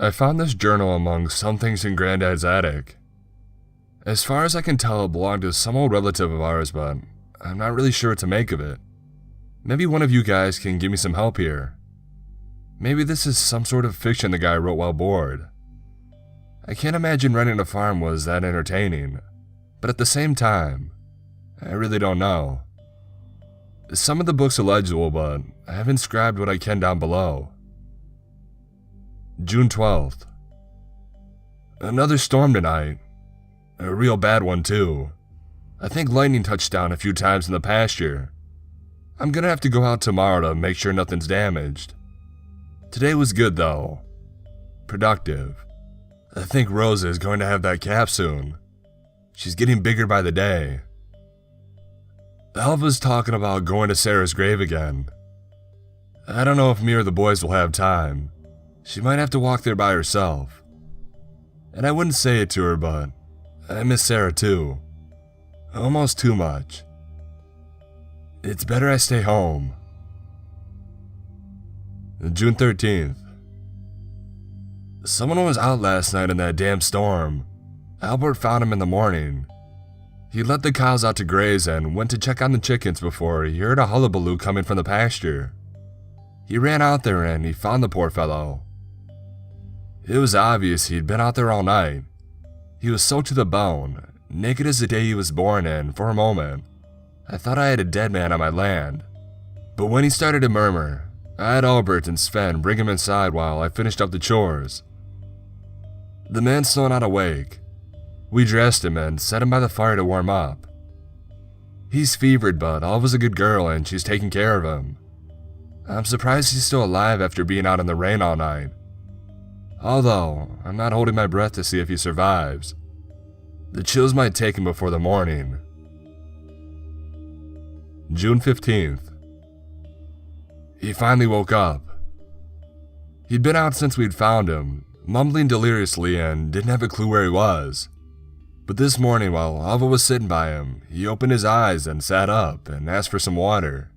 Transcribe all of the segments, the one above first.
I found this journal among some things in Granddad's attic. As far as I can tell, it belonged to some old relative of ours, but I'm not really sure what to make of it. Maybe one of you guys can give me some help here. Maybe this is some sort of fiction the guy wrote while bored. I can't imagine running a farm was that entertaining, but at the same time, I really don't know. Some of the books are legible, but I have inscribed what I can down below. June 12th. Another storm tonight. A real bad one too. I think lightning touched down a few times in the pasture. I'm gonna have to go out tomorrow to make sure nothing's damaged. Today was good though. Productive. I think Rosa is going to have that calf soon. She's getting bigger by the day. Alva's talking about going to Sarah's grave again. I don't know if me or the boys will have time. She might have to walk there by herself. And I wouldn't say it to her, but I miss Sarah too. Almost too much. It's better I stay home. June 13th. Someone was out last night in that damn storm. Albert found him in the morning. He let the cows out to graze and went to check on the chickens before he heard a hullabaloo coming from the pasture. He ran out there and he found the poor fellow. It was obvious he'd been out there all night. He was soaked to the bone, naked as the day he was born, and for a moment, I thought I had a dead man on my land. But when he started to murmur, I had Albert and Sven bring him inside while I finished up the chores. The man's still not awake. We dressed him and set him by the fire to warm up. He's fevered, but Alva's a good girl and she's taking care of him. I'm surprised he's still alive after being out in the rain all night. Although, I'm not holding my breath to see if he survives. The chills might take him before the morning. June 15th. He finally woke up. He'd been out since we'd found him, mumbling deliriously and didn't have a clue where he was. But this morning while Alva was sitting by him, he opened his eyes and sat up and asked for some water.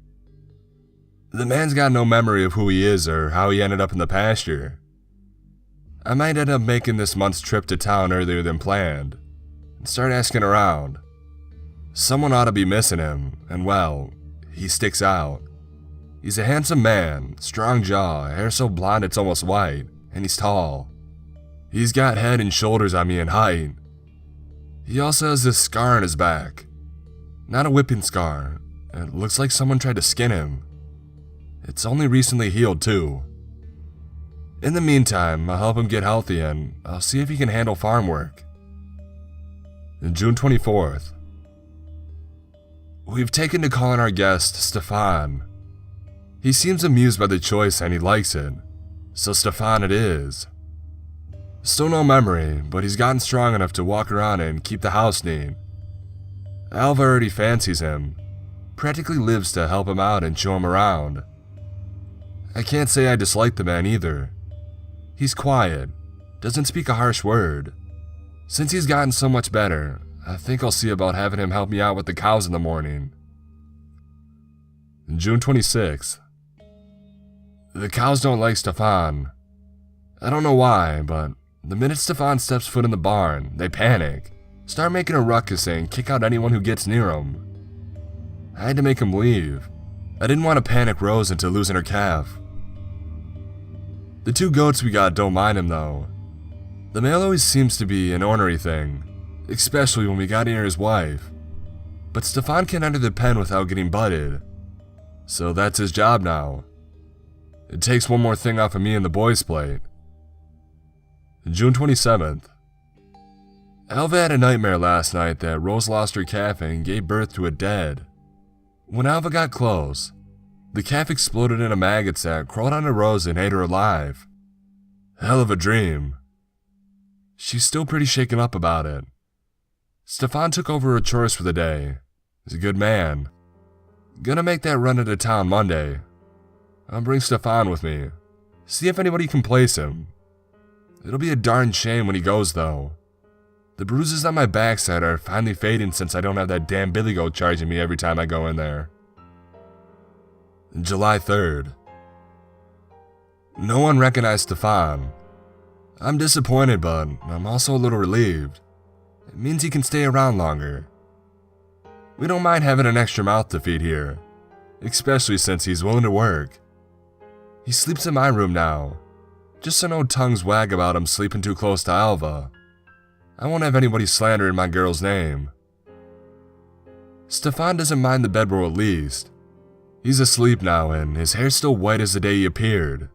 The man's got no memory of who he is or how he ended up in the pasture. I might end up making this month's trip to town earlier than planned and start asking around. Someone ought to be missing him, and well, he sticks out. He's a handsome man, strong jaw, hair so blonde it's almost white, and he's tall. He's got head and shoulders on me in height. He also has this scar on his back. Not a whipping scar. It looks like someone tried to skin him. It's only recently healed too. In the meantime, I'll help him get healthy and I'll see if he can handle farm work. June 24th. We've taken to calling our guest Stefan. He seems amused by the choice and he likes it, so Stefan it is. Still no memory, but he's gotten strong enough to walk around and keep the house neat. Alva already fancies him, practically lives to help him out and show him around. I can't say I dislike the man either. He's quiet, doesn't speak a harsh word. Since he's gotten so much better, I think I'll see about having him help me out with the cows in the morning. June 26th. The cows don't like Stefan. I don't know why, but the minute Stefan steps foot in the barn, they panic, start making a ruckus and kick out anyone who gets near him. I had to make him leave. I didn't want to panic Rose into losing her calf. The two goats we got don't mind him though. The male always seems to be an ornery thing, especially when we got near his wife. But Stefan can't enter the pen without getting butted, so that's his job now. It takes one more thing off of me and the boys' plate. June 27th. Alva had a nightmare last night that Rose lost her calf and gave birth to it dead. When Alva got close, the calf exploded into maggots that crawled onto Rose and ate her alive. Hell of a dream. She's still pretty shaken up about it. Stefan took over her chores for the day. He's a good man. Gonna make that run into town Monday. I'll bring Stefan with me. See if anybody can place him. It'll be a darn shame when he goes though. The bruises on my backside are finally fading since I don't have that damn billy goat charging me every time I go in there. July 3rd. No one recognized Stefan. I'm disappointed, but I'm also a little relieved. It means he can stay around longer. We don't mind having an extra mouth to feed here, especially since he's willing to work. He sleeps in my room now, just so no tongues wag about him sleeping too close to Alva. I won't have anybody slandering my girl's name. Stefan doesn't mind the bedroll at least. He's asleep now and his hair's still white as the day he appeared.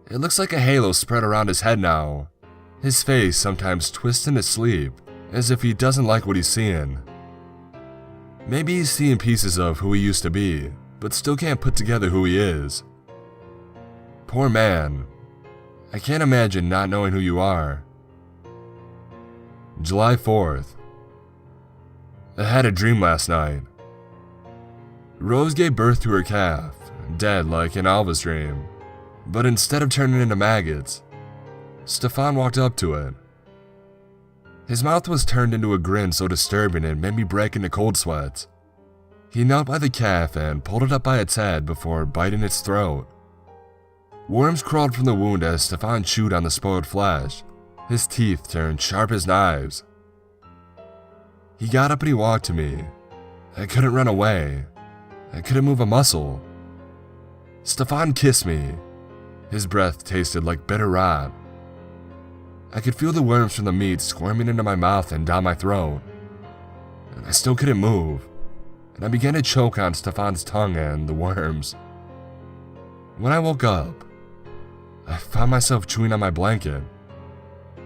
It looks like a halo spread around his head now. His face sometimes twists in his sleep, as if he doesn't like what he's seeing. Maybe he's seeing pieces of who he used to be, but still can't put together who he is. Poor man. I can't imagine not knowing who you are. July 4th. I had a dream last night. Rose gave birth to her calf, dead like in Alva's dream, but instead of turning into maggots, Stefan walked up to it. His mouth was turned into a grin so disturbing it made me break into cold sweats. He knelt by the calf and pulled it up by its head before biting its throat. Worms crawled from the wound as Stefan chewed on the spoiled flesh. His teeth turned sharp as knives. He got up and he walked to me. I couldn't run away. I couldn't move a muscle. Stefan kissed me. His breath tasted like bitter rot. I could feel the worms from the meat squirming into my mouth and down my throat. And I still couldn't move, and I began to choke on Stefan's tongue and the worms. When I woke up, I found myself chewing on my blanket.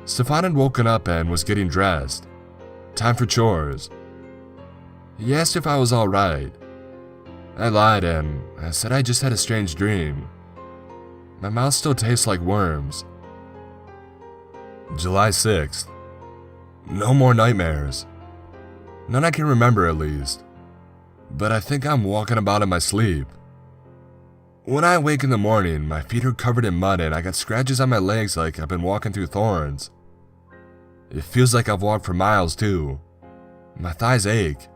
Stefan had woken up and was getting dressed. Time for chores. He asked if I was alright. I lied and I said I just had a strange dream. My mouth still tastes like worms. July 6th. No more nightmares. None I can remember at least. But I think I'm walking about in my sleep. When I wake in the morning, my feet are covered in mud and I got scratches on my legs like I've been walking through thorns. It feels like I've walked for miles too. My thighs ache.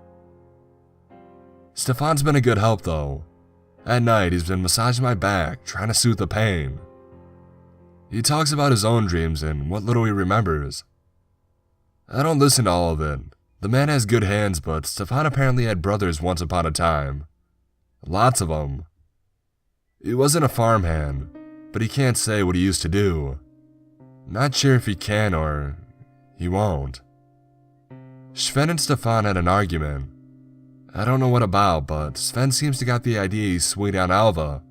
Stefan's been a good help though. At night he's been massaging my back, trying to soothe the pain. He talks about his own dreams and what little he remembers. I don't listen to all of it. The man has good hands, but Stefan apparently had brothers once upon a time. Lots of them. He wasn't a farmhand, but he can't say what he used to do. Not sure if he can or he won't. Sven and Stefan had an argument. I don't know what about, but Sven seems to got the idea he's sweet on Alva.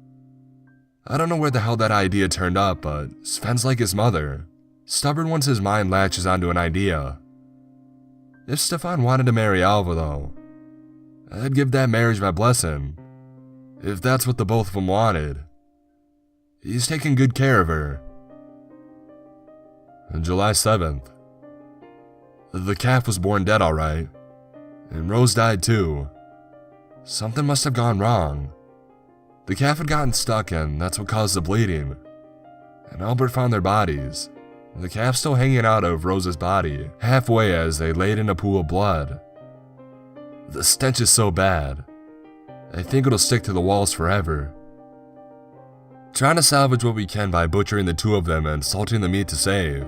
I don't know where the hell that idea turned up, but Sven's like his mother, stubborn once his mind latches onto an idea. If Stefan wanted to marry Alva though, I'd give that marriage my blessing, if that's what the both of them wanted. He's taking good care of her. On July 7th. The calf was born dead alright, and Rose died too. Something must have gone wrong. The calf had gotten stuck and that's what caused the bleeding. And Albert found their bodies, the calf still hanging out of Rose's body, halfway as they laid in a pool of blood. The stench is so bad. I think it'll stick to the walls forever. Trying to salvage what we can by butchering the two of them and salting the meat to save.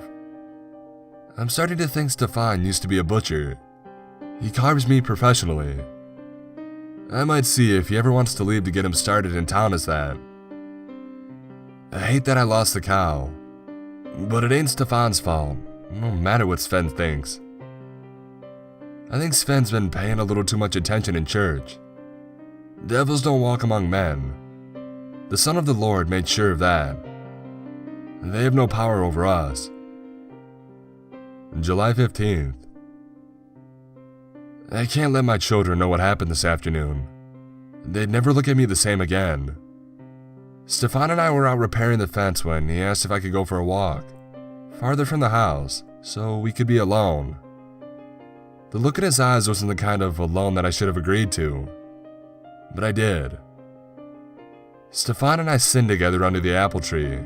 I'm starting to think Stefan used to be a butcher. He carves meat professionally. I might see if he ever wants to leave to get him started in town as that. I hate that I lost the cow, but it ain't Stefan's fault, no matter what Sven thinks. I think Sven's been paying a little too much attention in church. Devils don't walk among men. The Son of the Lord made sure of that. They have no power over us. July 15th. I can't let my children know what happened this afternoon. They'd never look at me the same again. Stefan and I were out repairing the fence when he asked if I could go for a walk, farther from the house, so we could be alone. The look in his eyes wasn't the kind of alone that I should have agreed to, but I did. Stefan and I sinned together under the apple tree.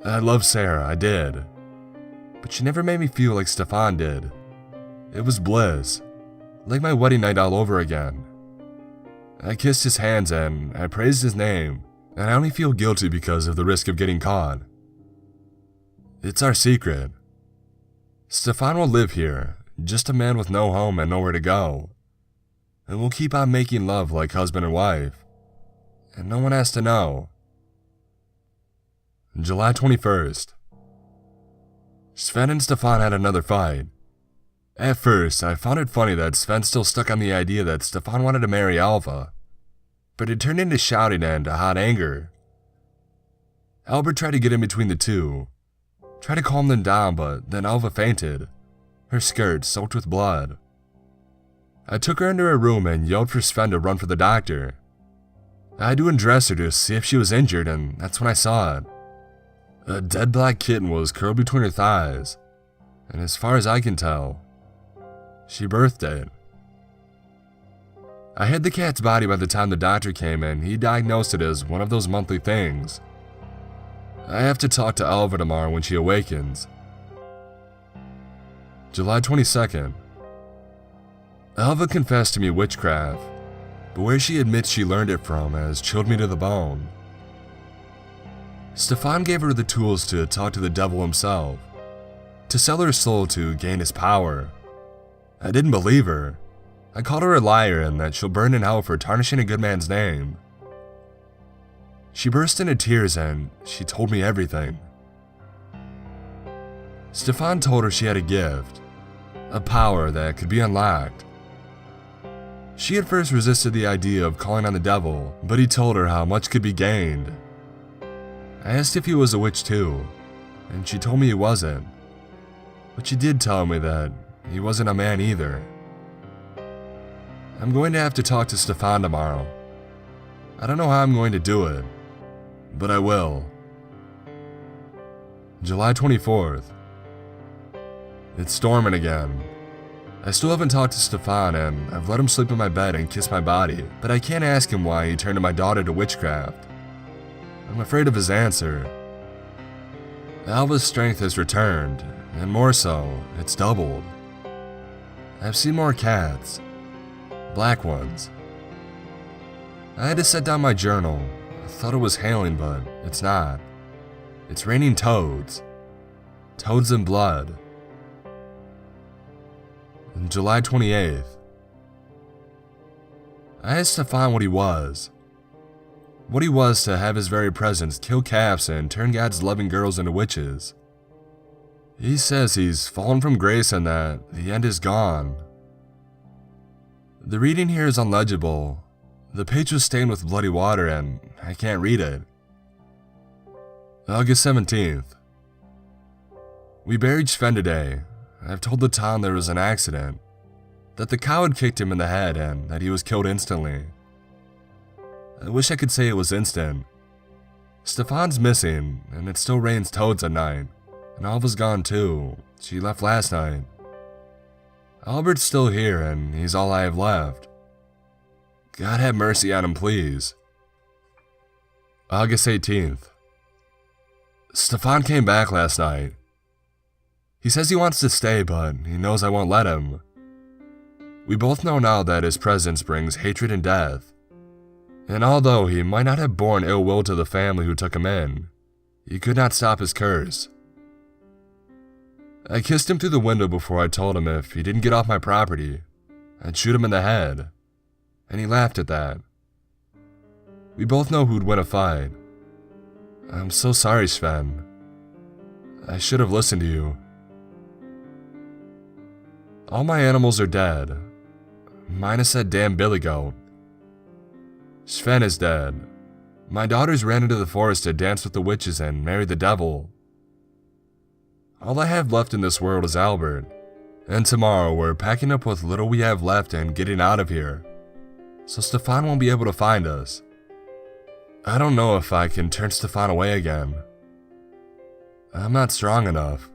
I loved Sarah, I did, but she never made me feel like Stefan did. It was bliss. Like my wedding night all over again. I kissed his hands and I praised his name, and I only feel guilty because of the risk of getting caught. It's our secret. Stefan will live here, just a man with no home and nowhere to go. And we'll keep on making love like husband and wife. And no one has to know. July 21st. Sven and Stefan had another fight. At first, I found it funny that Sven still stuck on the idea that Stefan wanted to marry Alva, but it turned into shouting and a hot anger. Albert tried to get in between the two, tried to calm them down, but then Alva fainted, her skirt soaked with blood. I took her into her room and yelled for Sven to run for the doctor. I had to undress her to see if she was injured, and that's when I saw it. A dead black kitten was curled between her thighs, and as far as I can tell, she birthed it. I hid the cat's body by the time the doctor came and he diagnosed it as one of those monthly things. I have to talk to Alva tomorrow when she awakens. July 22nd. Alva confessed to me witchcraft, but where she admits she learned it from has chilled me to the bone. Stefan gave her the tools to talk to the devil himself, to sell her soul to gain his power. I didn't believe her. I called her a liar and that she'll burn in hell for tarnishing a good man's name. She burst into tears and she told me everything. Stefan told her she had a gift, a power that could be unlocked. She at first resisted the idea of calling on the devil, but he told her how much could be gained. I asked if he was a witch too, and she told me he wasn't. But she did tell me that he wasn't a man either. I'm going to have to talk to Stefan tomorrow. I don't know how I'm going to do it, but I will. July 24th. It's storming again. I still haven't talked to Stefan and I've let him sleep in my bed and kiss my body, but I can't ask him why he turned my daughter to witchcraft. I'm afraid of his answer. Alva's strength has returned, and more so, it's doubled. I've seen more cats. Black ones. I had to set down my journal. I thought it was hailing, but it's not. It's raining toads. Toads and blood. On July 28th. I asked Stefan what he was. What he was to have his very presence kill calves and turn God's loving girls into witches. He says he's fallen from grace and that the end is gone. The reading here is unlegible. The page was stained with bloody water and I can't read it. August 17th. We buried Sven today. I've told the town there was an accident, that the cow had kicked him in the head and that he was killed instantly. I wish I could say it was instant. Stefan's missing, and it still rains toads at night, and Alva's gone too. She left last night. Albert's still here, and he's all I have left. God have mercy on him, please. August 18th. Stefan came back last night. He says he wants to stay, but he knows I won't let him. We both know now that his presence brings hatred and death. And although he might not have borne ill will to the family who took him in, he could not stop his curse. I kissed him through the window before I told him if he didn't get off my property, I'd shoot him in the head, and he laughed at that. We both know who'd win a fight. I'm so sorry, Sven. I should have listened to you. All my animals are dead, minus that damn billy goat. Sven is dead. My daughters ran into the forest to dance with the witches and marry the devil. All I have left in this world is Albert, and tomorrow we're packing up what little we have left and getting out of here, so Stefan won't be able to find us. I don't know if I can turn Stefan away again. I'm not strong enough.